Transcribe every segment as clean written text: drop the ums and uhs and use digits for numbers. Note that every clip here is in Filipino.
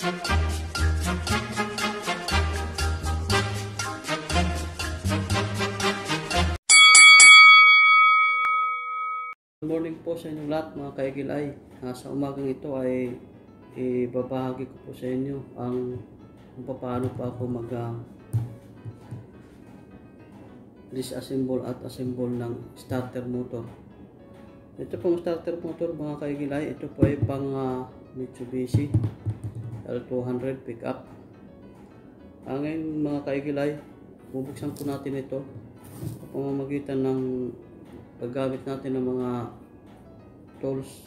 Good morning po sa inyong lahat mga kaigilay. Sa umagang ito ay ibabahagi ko po sa inyo kung paano pa ako disassemble at assemble ng starter motor. Ito pong starter motor mga kaigilay, ito po ay pang Mitsubishi L200 pickup. Ngayon mga kaigilay, bubuksan po natin ito sa pamamagitan ng paggamit natin ng mga tools.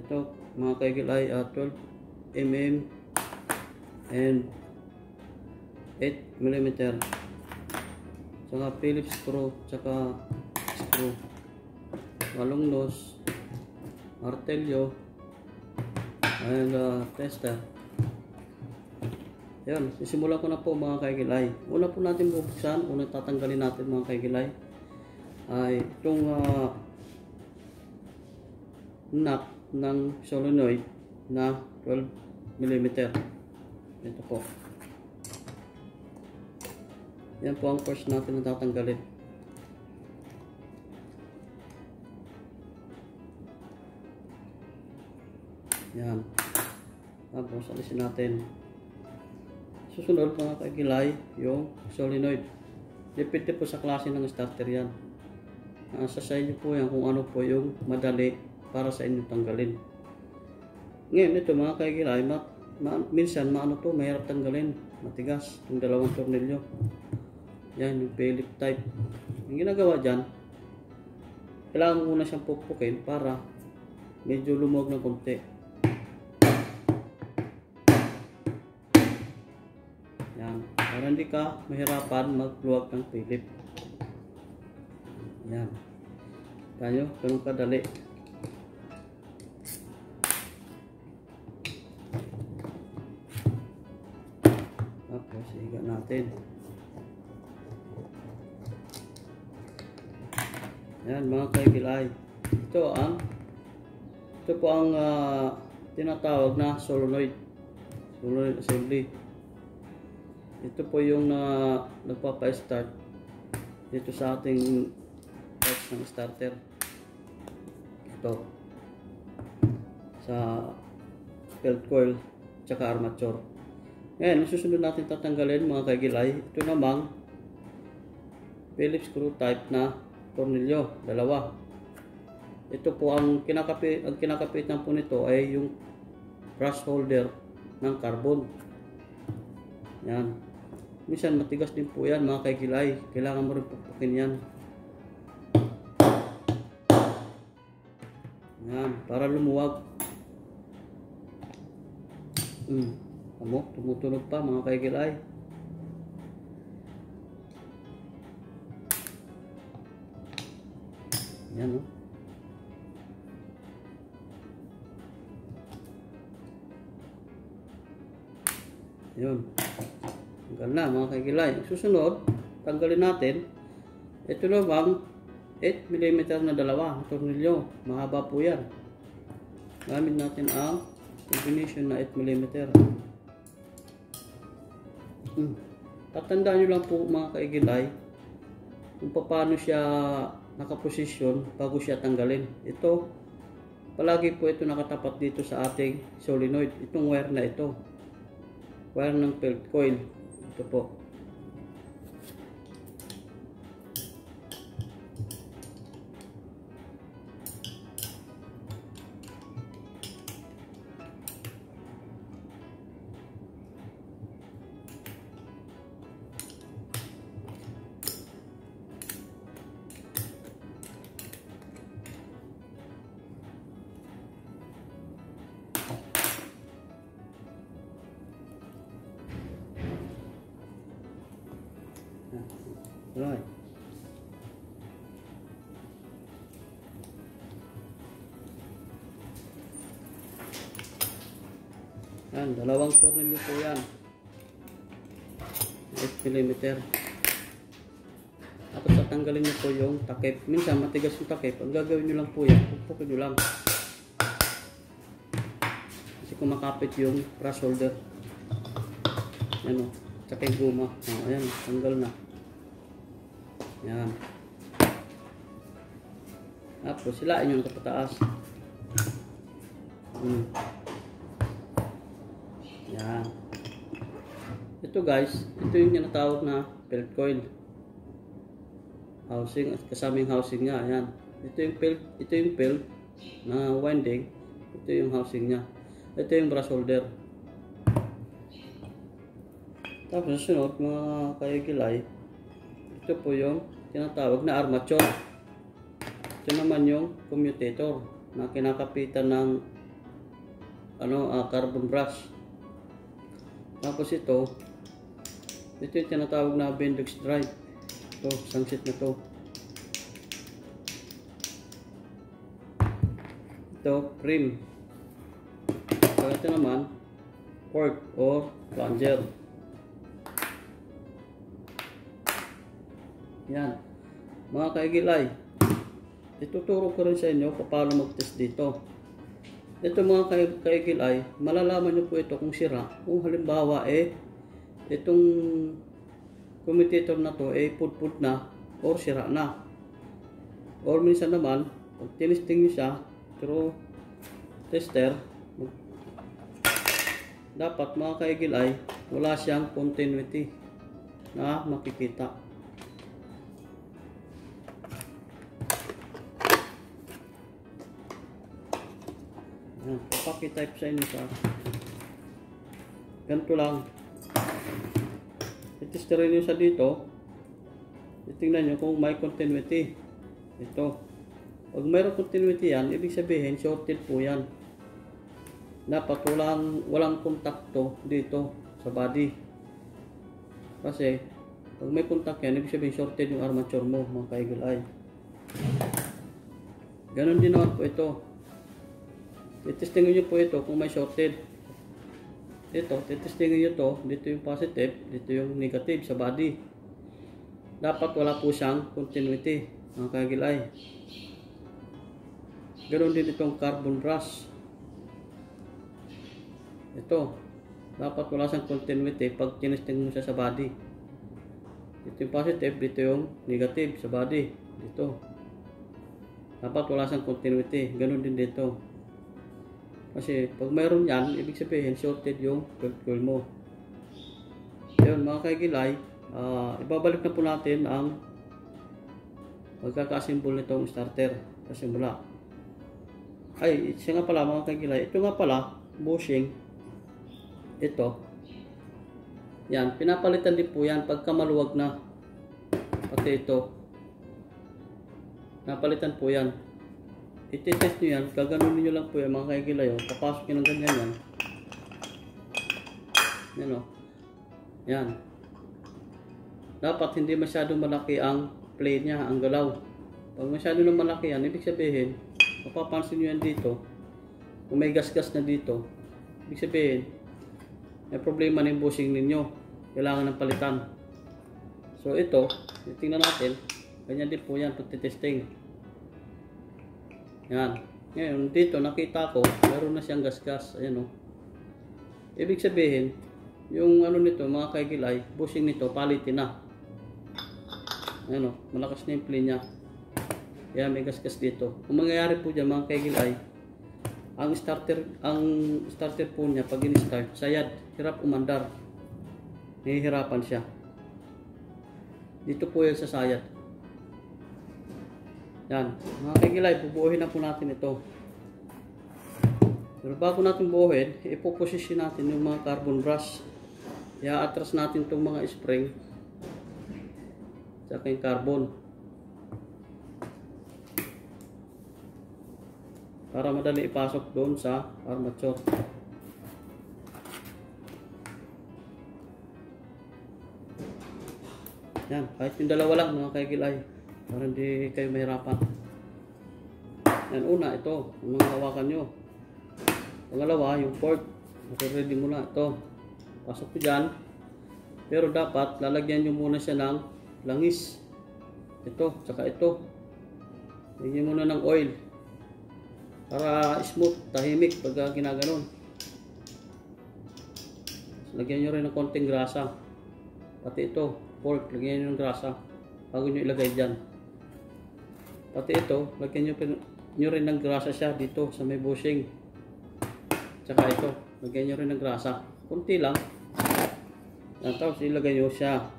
Ito mga kaigilay, 12 mm and 8 mm, saka Phillips screw, saka screw, walong nose, martelyo, and tester. Yan, sisimulan ko na po mga kaigilay. Una po natin bubuksan, unang tatanggalin natin mga kaigilay ay itong nut ng solenoid na 12 mm. Ito po. Yan po ang first natin na tatanggalin. Yan. Tapos alisin natin. Susunod mga kaigilay yung solenoid. Depende po sa klase ng starter yan. Sa inyo po yan kung ano po yung madali para sa inyo tanggalin. Ngayon ito mga kaigilay, minsan mahirap tanggalin, matigas yung dalawang tornilyo. Yan yung Phillips type. Yung ginagawa dyan, kailangan muna siyang pupukin para medyo lumuwag ng konti. Yan, para hindi ka mahirapan magluwag ng Phillips. Yan. Tayo, ganun kadali. Tapos, higa natin. Yan, mga kaigilay. Ito po ang tinatawag na solenoid assembly. Ito po yung nagpapa-start dito sa ating parts ng starter. Ito sa belt coil tsaka armature. Ngayon, susunod natin tatanggalin mga kaigilay. Ito namang Phillips screw type na tornilyo, dalawa. Ito po ang kinakapitan po nito ay yung brush holder ng carbon. Yan. Minsan matigas din po yan mga kaigilay. Kailangan mo rin pupukin yan. Yan, para lumuwag. Tumutunog pa mga kaigilay. Yan, yun. Tanggal na mga kaigilay. Susunod, tanggalin natin. Ito namang 8 mm na dalawa tornilyo. Mahaba po yan. Gamit natin ang combination na 8 mm. Tatandaan nyo lang po mga kaigilay kung paano siya nakaposisyon bago siya tanggalin. Ito, palagi po ito nakatapat dito sa ating solenoid. Itong wire na ito. Wire ng belt coil. Ito po. Right. Yan, dalawang tornilyo po yan. 8 mm. Tapos tatanggalin nyo po yung takip. Minsan matigas yung takip. Ang gagawin nyo lang po yan, pupukin nyo lang. Kasi kumakapit yung brush holder. Yan o. Tsaka yung guma. Ayan, tanggal na. Yan. Tapos silain yung kapataas. Yan. Ito guys, ito yung tinatawag na belt coil. Housing at kasamang housing niya. Ayan. Ito yung belt na winding. Ito yung housing niya. Ito yung brush holder. Tapos sunod mga kaigilay, ito po yung tinatawag na armature. Ito naman yung commutator na kinakapitan ng carbon brush. Tapos ito yung tinatawag na Bendix drive. Ito, sangsit na to. Ito, rim. So ito naman, fork or plunger. Yan. Mga kaigilay, ituturo ko rin sa inyo kung paano mag-test dito. Ito mga kaigilay, malalaman nyo po ito kung sira. Kung halimbawa itong commutator na to pudpud na or sira na. Or minsan naman, pag tinisting nyo siya through tester, dapat mga kaigilay, wala siyang continuity na makikita. Papakitype sa inyo sa ganito lang. I-testerin nyo sa dito. Titingnan nyo kung may continuity. Ito. Pag mayroong continuity yan, ibig sabihin shorted po yan. Dapat walang kontakto dito sa body. Kasi pag may contact yan, ibig sabihin shorted yung armature mo, mga kaigilay. Ganon din naman po ito. Titestingin nyo po ito kung may shorted. Ito, titestingin nyo to. Dito yung positive, dito yung negative sa body. Dapat wala po siyang continuity, mga kaigilay. Ganon din itong carbon brush. Ito, dapat wala siyang continuity pag tinesting mo siya sa body. Dito yung positive, dito yung negative sa body. Dito. Dapat wala siyang continuity. Ganon din dito. Kasi pag mayroon yan, ibig sabihin shorted yung belt coil mo. Yun mga kaigilay, ibabalik na po natin ang magkakasimbol nitong starter sa simula. Ay, siya nga pala mga kaigilay, ito nga pala, bushing. Ito. Yan, pinapalitan din po yan pagka maluwag na. Pati ito. Napalitan po yan. I-test nyo yan, gaganunin nyo lang po yan mga kaigilay. Papasok nyo ng ganyan yan. Yan o. Yan. Dapat hindi masyadong malaki ang plate niya, ang galaw. Pag masyado na malaki yan, ibig sabihin, mapapansin nyo yan dito. Kung may gas-gas na dito, ibig sabihin, may problema na yung bushing ninyo. Kailangan ng palitan. So ito, tingnan natin. Ganyan din po yan, pagtitesting. Yan. Ngayon, dito nakita ko, meron na siyang gas-gas. Ayan o. Ibig sabihin, yung ano nito, mga kaigilay, bushing nito, palitin na. Ayan o. Malakas na yung play niya. Kaya may gas-gas dito. Kung mangyayari po dyan, mga kaigilay, ang starter po niya, pag in-start, sayad, hirap umandar. Nahihirapan siya. Dito po yan sa sayad. Yan, mga kaigilay, bubuuhin na po natin ito. Pero bago natin buuhin, ipoposition natin yung mga carbon brush. I-atras natin itong mga spring. Tsaka yung carbon. Para madali ipasok doon sa armature. Yan, kahit yung dalawa lang mga kaigilay. Para hindi kayo mahirapan. Yan, una, ito. Ang mga hawakan nyo. Pangalawa, yung port. Ready mo na. Ito. Pasok ko dyan. Pero dapat, lalagyan nyo muna siya ng langis. Ito, tsaka ito. Lagyan muna ng oil. Para smooth, tahimik pag ginaganon. lagyan nyo rin ng konting grasa. Pati ito, pork, lagyan nyo ng grasa bago nyo ilagay dyan. Pati ito, lagyan nyo rin ng grasa siya dito sa may bushing. Tsaka ito, lagyan nyo rin ng grasa. Kunti lang. Yan, tapos ilagay nyo siya.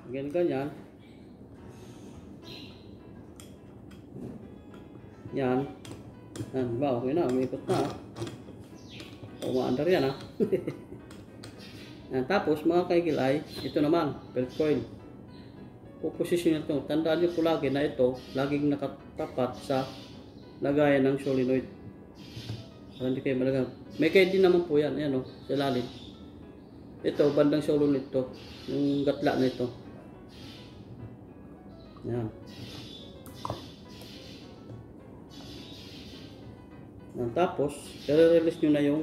Ganyan. Yan. Yan, ba, okay na, umikot na. Umaandar yan, ha. Yan, tapos mga kaigilay, ito naman, belt coil. Puposisyon ito. Tandaan nyo po lagi na ito, laging nakatapat sa lagayan ng solenoid. Para hindi kayo malagang. May kaya din naman po yan, ayan o, sa lalim. Ito, bandang solenoid ito. Yung gatla na ito. Yan. Yan, tapos, i-release nyo na yung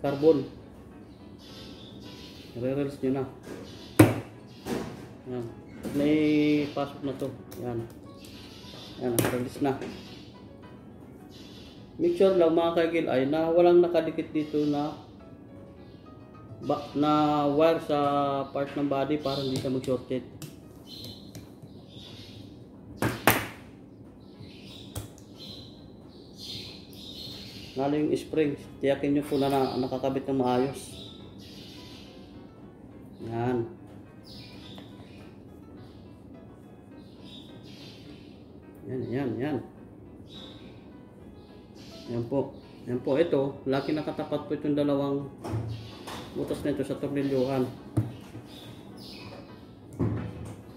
carbon. I-release nyo na. Yan. May pasok na to. Yan. Yan, release na. Make sure lang mga kaigil ay na walang nakadikit dito na wire sa part ng body para hindi siya mag-shorted. Lalo yung spring, tiyakin nyo po na nakakabit ng maayos. Yan. Yan. Yan po. Yan po, ito, laki nakatapat po itong dalawang butas na ito sa tornilyuhan.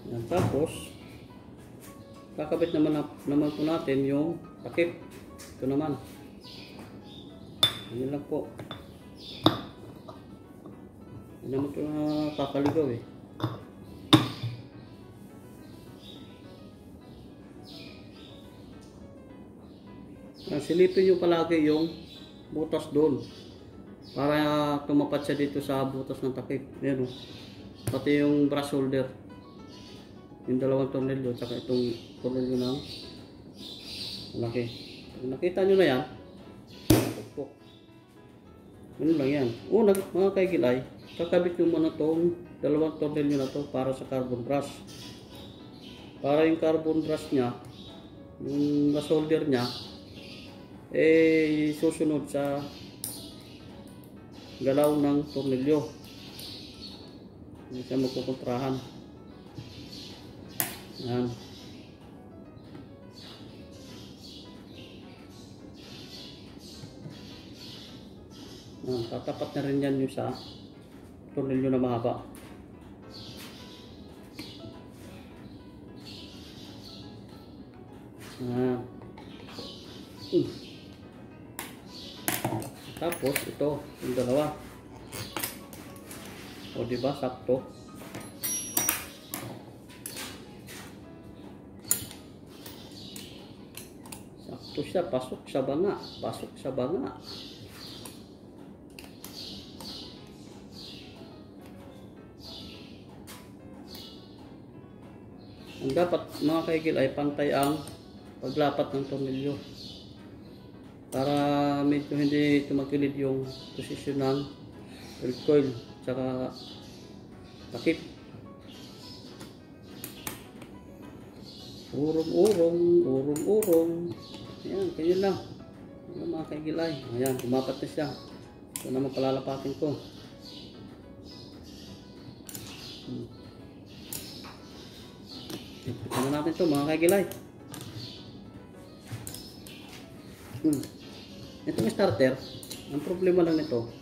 Yan, tapos kakabit naman po natin yung takip. Ito naman. Yan lang po. Yan naman ito na kakaligaw eh. Yan, silipin nyo palagi yung butas doon para tumapat siya dito sa butas ng takip. Yan o. Pati yung brass holder. Yung dalawang tornilyo tsaka itong tornilyo ng malaki. Kung nakita nyo na yan, pukpok. Ganun lang yan. Una mga kaigilay, kakabit nyo muna itong dalawang tornilyo na to para sa carbon brush. Para yung carbon brush nya, yung brass holder nya, susunod sa galaw ng tornilyo. Hindi siya magkukontrahan. Yan. Yan. Tatapat na rin yan yung sa tornilyo na mahaba. Yan. Tapos ito, yung dalawa. O diba, sakto. Sakto siya, pasok sa banga. Pasok sa banga. Ang dapat mga kaigil ay pantay ang paglapat ng tornilyo. Para medyo hindi tumagilid yung posisyon ng belt coil tsaka takip. Urong. Ayan, ganyan lang. Ayan mga kaigilay. Ayan, tumapat na siya. Ito naman palalapatin ko. Ito na natin ito mga kaigilay. Itong starter, ang problema lang nito,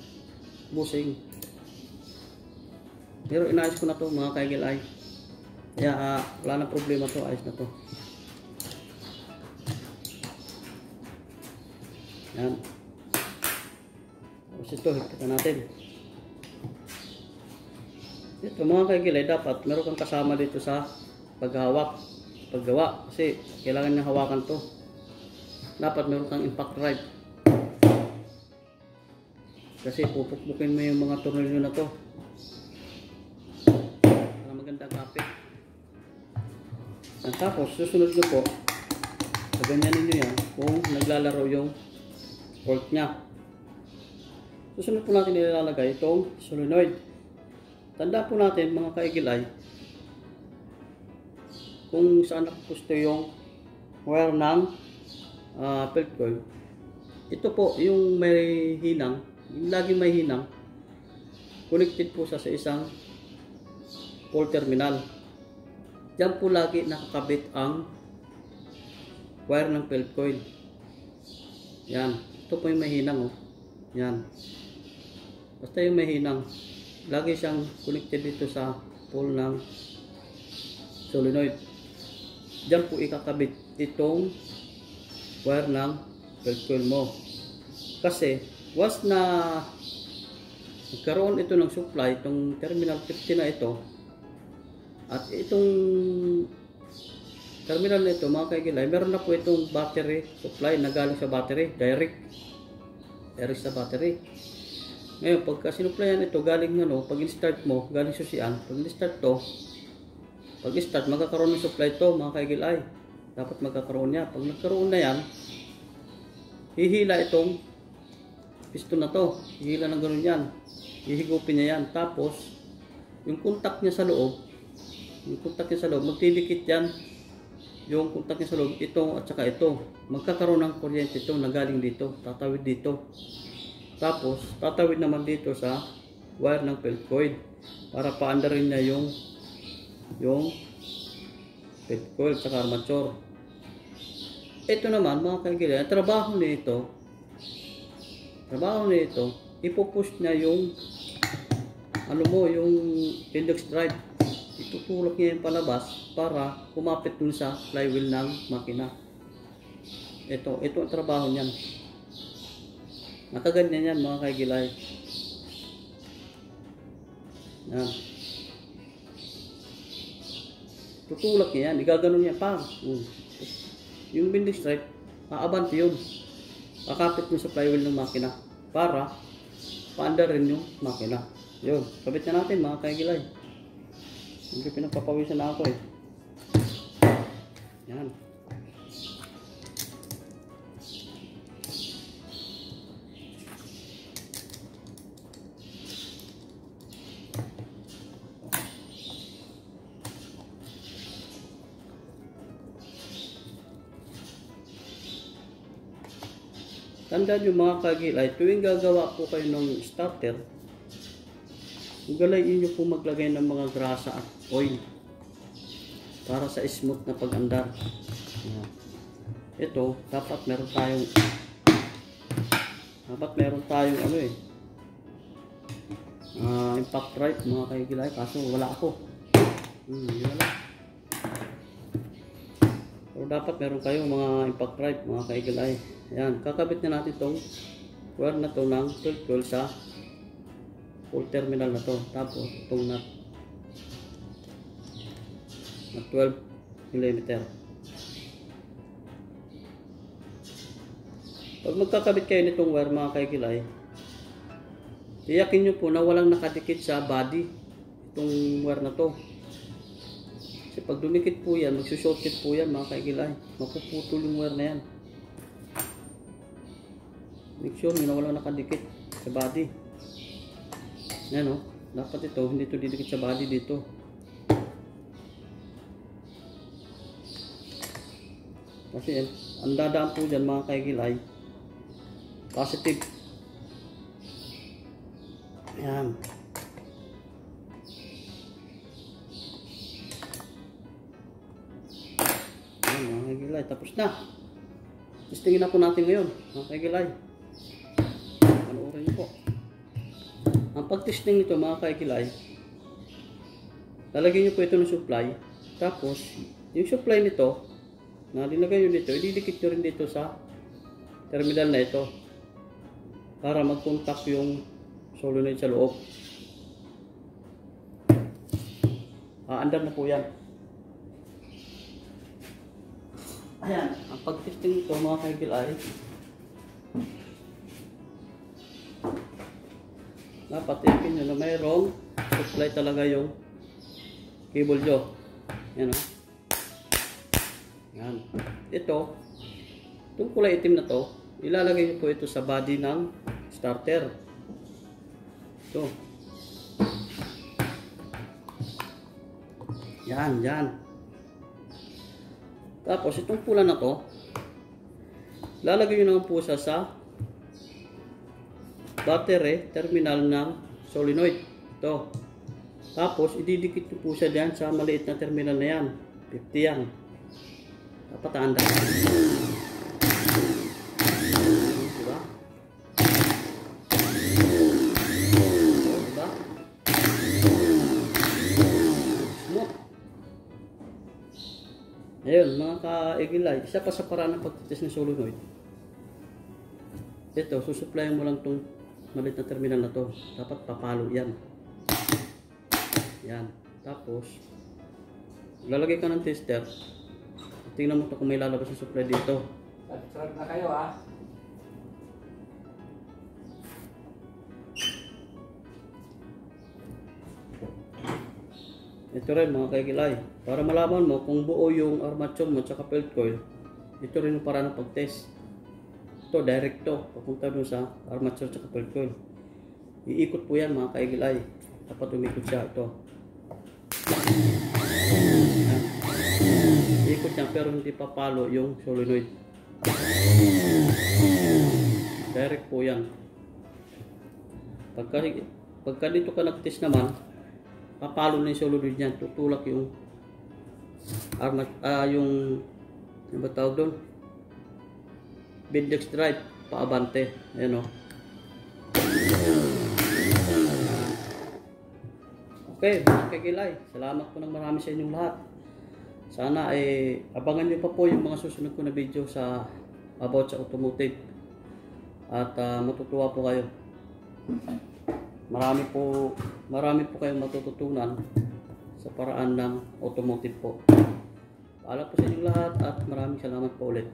bushing. Pero inayos ko na to mga kaigilay. Kaya wala na problema to, ayos na to. Yan. Tapos ito, higpitan natin. Ito mga kaigilay, dapat meron kang kasama dito sa paggawa. Kasi kailangan niya hawakan to. Dapat meron kang impact drive. Kasi pupukbukin mo yung mga tornilyo na to para magandang kapit. At tapos susunod nyo po, ganyanin nyo yan kung naglalaro yung port nya. Susunod po natin ilalagay itong solenoid. Tanda po natin mga kaigilay, kung saan nakapusto yung wire ng belt coil. Ito po yung may hinang, yung laging may hinang, connected po sa isang pole terminal. Diyan po lagi nakakabit ang wire ng belt coil. Yan, ito po yung may hinang, oh. Yan, basta yung may hinang, lagi siyang connected dito sa pole ng solenoid. Diyan po ikakabit itong wire ng belt coil mo. Kasi once na nagkaroon ito ng supply, itong terminal 50 na ito, at itong terminal na ito mga kaigilay, meron na po itong battery supply na galing sa battery, direct sa battery. Ngayon pagka sinuplayan ito galing pag in-start mo, galing susian, pag in-start to, pag-start magkakaroon ng supply to mga kaigilay. Dapat magkakaroon niya. Pag nagkaroon na yan, hihila itong piston na to, hihila ng ganun yan, hihigupin niya yan. Tapos yung contact niya sa loob, magdidikit yan. Yung contact niya sa loob, ito at saka ito, magkakaroon ng kuryente ito na galing dito, tatawid dito. Tapos tatawid naman dito sa wire ng belt coil para paandarin niya yung belt coil at saka armature. Ito naman mga kaigilay, ang trabaho nito, ipupush niya yung yung index drive. Itutulak niya yung palabas para kumapit dun sa flywheel ng makina. Ito ang trabaho niyan. Nakaganyan yan mga kaigilay. Yan. Tutulak niya yan, igaganon niya pa. Yung binding stripe, aabante yun. Kakapit mo sa flywheel ng makina para paandar rin yung makina. Yun, kabit na natin mga kaigilay. Hindi pinagpapawisan na ako eh. Yan. Tandaan nyo mga kaigilay, tuwing gagawa po kayo ng starter, galayin nyo po maglagay ng mga grasa at oil para sa smooth na pag-andar. Ito, dapat meron tayong impact drive mga kaigilay, kaso wala ako. Wala. Pero dapat meron kayong mga impact drive mga kaigilay. Ayan, kakabit na natin itong wire na to ng 12 sa full terminal na to. Tapos itong nut na 12 mm. Pag magkakabit kayo nitong wire mga kaigilay, tiyakin nyo po na walang nakadikit sa body itong wire na to. Kasi pag dumikit po yan, magsushortkit po yan mga kaigilay, mapuputol yung wire na yan. Make sure na walang nakadikit sa body. Yan dapat ito, hindi ito didikit sa body dito. Kasi ang dadaan po dyan mga kaigilay, positive. Yan. Yan mga kaigilay, tapos na. Testingin na po natin ngayon mga kaigilay. Panoorin niyo po. Ang pag-testing nito mga kaigilay, lalagyan niyo po ito ng supply. Tapos yung supply nito na linagay nyo dito, ididikit nyo rin dito sa terminal na ito para mag-contact yung solenoid sa loob. Andar na po yan. Ayan, ang pag-testing nito mga kaigilay, dapat ikin nyo na mayroong supply talaga yung cable jaw. Yan Yan. Itong kulay itim na to, ilalagay nyo po ito sa body ng starter. Ito. Yan, yan. Tapos itong pula na to, lalagay nyo naman po siya sa battery terminal ng solenoid. Ito. Tapos ididikit nyo po siya dyan sa maliit na terminal na yan. 50 yan. Dapat tanda. Diba? Diba? Smooth. Ayun, mga ka-egilay, isa pa sa paraan ng pagtitest ng solenoid. Ito, susuplayan mo lang itong maliit na terminal na to. Dapat papalo yan. Yan. Tapos, lalagay ka ng tester. Tingnan mo ito kung may lalabas na supply dito. Subscribe na kayo ha. Ito rin mga kaigilay. Para malaman mo kung buo yung armature mo at field coil, ito rin yung paraan ng pag-test. Ito, direct to. Papunta dun sa armature at field coil. Iikot po yan mga kaigilay. Dapat umikot siya. Ito. Ikot niya pero hindi papalo yung solenoid. Direct po yan. Pagka dito ka nag-test naman, papalo na yung solenoid niyan. Tutulak yung yung ano ba tawag doon? Bindex drive paabante. Ayan o. Okay, mga kagilay, salamat po ng marami sa inyong lahat. Sana ay abangan nyo pa po yung mga susunod ko na video sa about sa automotive. At matutuwa po kayo. Marami po kayong matututunan sa paraan ng automotive po. Paalam po sa inyong lahat at maraming salamat po ulit.